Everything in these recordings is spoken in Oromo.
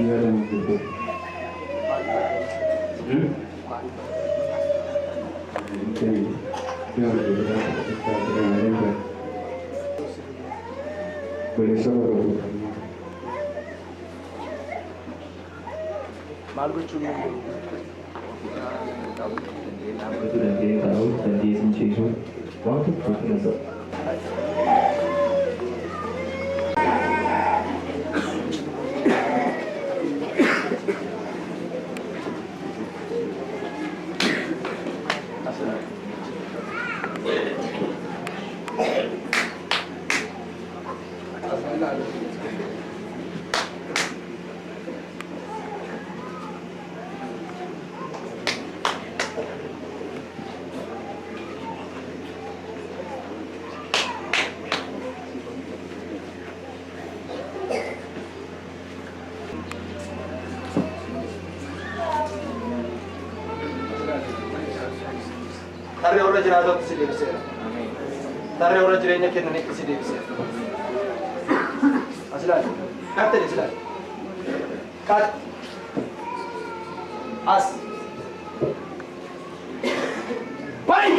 Yaran gitu. Ini yang kita terangkan. Boleh sama Malu cuma. itu dan dia tahu dan dia sendiri waktu berkata. Tarree warra jiraatota si deebiseera. Tarree warra jireenya kennanitti si deebiseera. As ilaali. Kattani as ilaali. Kat. As. Bai!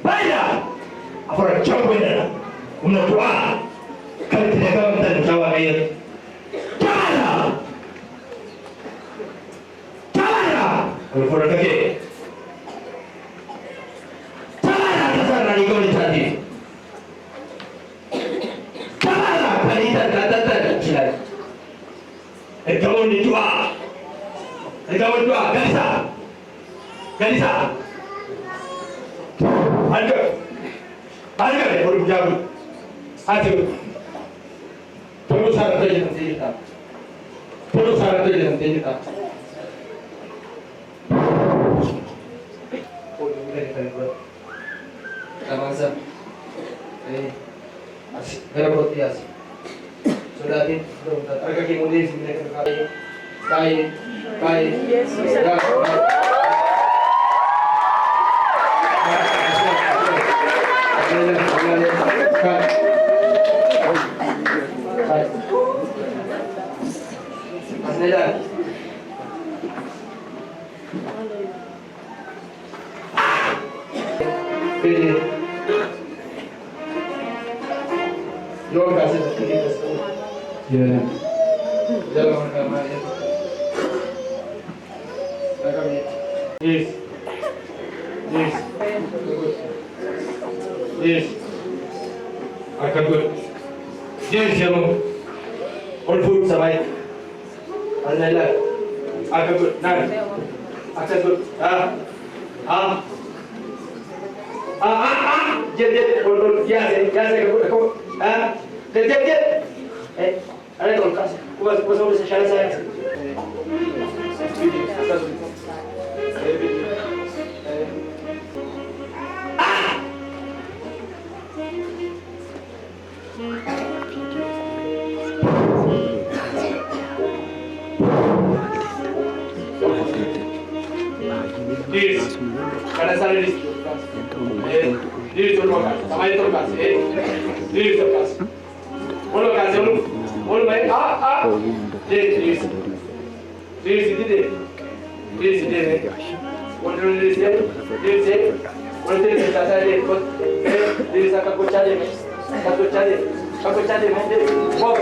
Baida! Afora chambena. Una dua. Kali tidak kamu dan Jawa kaya. Cara! Cara! Afora kaki. Kamu ni dua, Galisa, harga, ni baru berjalan, hasil, perlu syarat saja nanti kita, Oh, ini kan buat, kamasa, berapa tias, sudah di, harga kemudian sini kita kai. Ya. Jalan kamar ya. Yes. Akan good. Yes, kamu. All food sampai. Alhamdulillah. Akan good. Nah. Akan good. Jadi, kalau dia aku, jadi. Ada kalau kasih, kuas boleh share saya. This, kada sari this. This terluka, sampai terluka. This terluka. Olo kasih olo. Olo baik. This. This ini. Olo this ya. This. Olo this kita cari. This aku cari. Aku cari. Wow.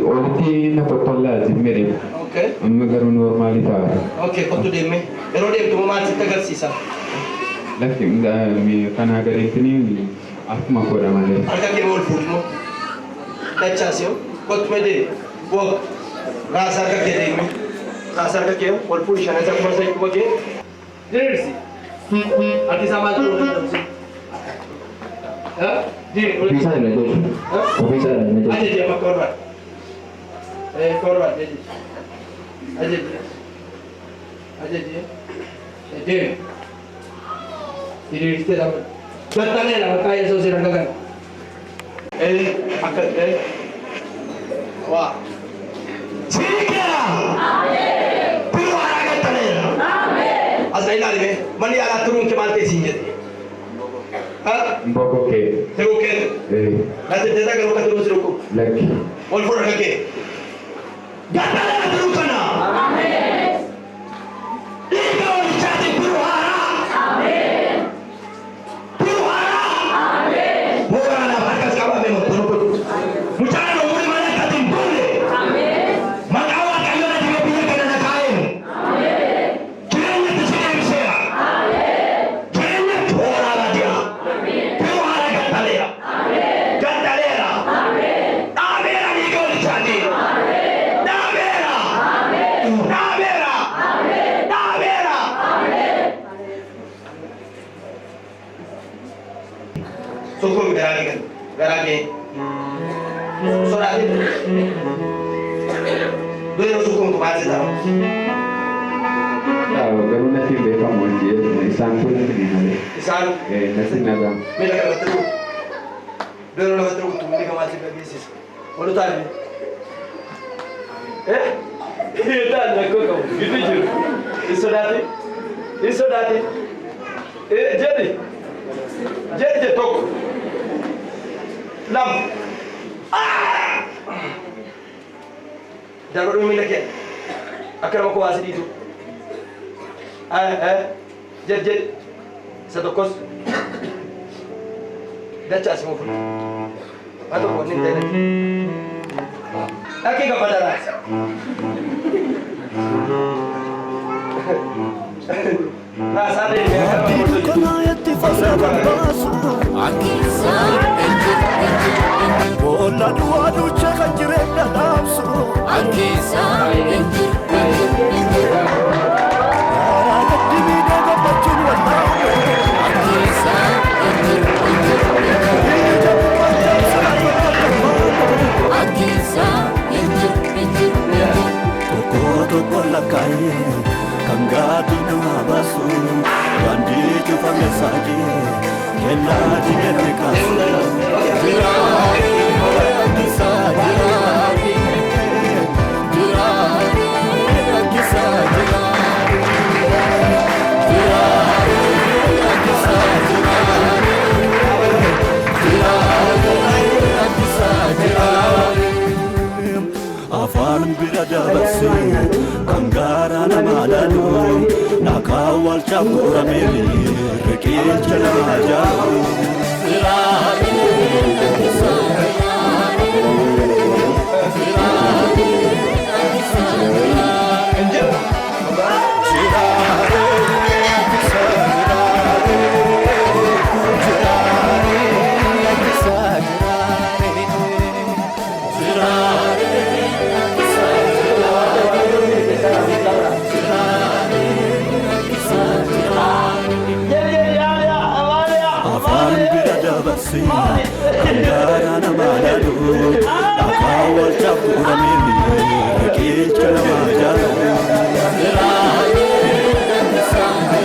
Wanti na patalla zimmere. Okay. Amma garu normalità. Okay, kottu deemme. Yeroo deemtu maal sitti agarsiisa? Lakki mi kana gareetini akkuma godha malee. Harka kee ol fuudhu. Dachaasio. Kottu mede. Wok. Raasa harka kee deemme. Raasa harka kee ol fuudhu shan isa kuma sai kuma kee. Dirsi. Ati sama tu. Bisa ada tu. Bisa ada. Aja dia mak korban. Korban jadi. Aja dia. Dia. Ini kita dapat. Batangnya lah kaya sosial kan. Akak wah. Sika. Amin. Berwarna tanya. Amin. Asailah sinjete. Ha? Mboko ke. Tego ke. Nanti teta kalau kata lu seruku. Lagi. Wal fur ke. Gatala terukana. Amin. Ika walichati puruhara. Amin. Puruhara. Amin. Moga na barkas kaba memo tunuku. Mutana no muri mana katim bule. Amin. Magawa kayo na dibiya kana na kain. Amin. Kiranya tisine bisera. Amin. Kiranya thora la dia. Amin. Puruhara gatalera. Amin. Gatalera. Amin. Avera ni walichati. Amin. Sukun garage sorati dulu sukun tu masih tahu Tahu kalau nanti bapa monje, isan pun nanti ni. isan Nanti naga. mila kalau betul dulu betul tu mila masih bagi sis walau tadi itu anda kau gitu je isu dati jadi tok lam dan baru mila ke akar aku asli itu jadi satu kos dah cak semua pun atau pun ni tadi lagi kepada lah nah sana ini Kanggati nama basu, bandi cuba mesagi, kena digete kasu. Jirari, kisah jirari, jirari, kisah jirari, jirari, kisah jirari, jirari, kisah jirari. Afaan birada basi, kangara nama lalu, nakawal campur ameli, rekil cina jauh. Sirari, sirari, sirari, Kangara nama lalu, nakawal campur ameli, rekil cina jauh. Sirari, sirari,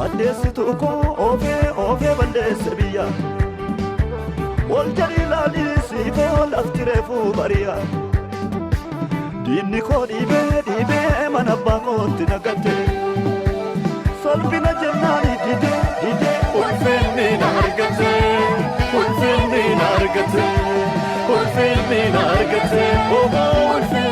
Adeessitu koo oofee balleessa biyya wal jali laalisi koo lafti reefuu bari'a diinni koo dhiibee mana abbaa kootti nagatte salphina jennaani didee ulfinni na argate ulfinni na argate ulfinni na argate ulfinni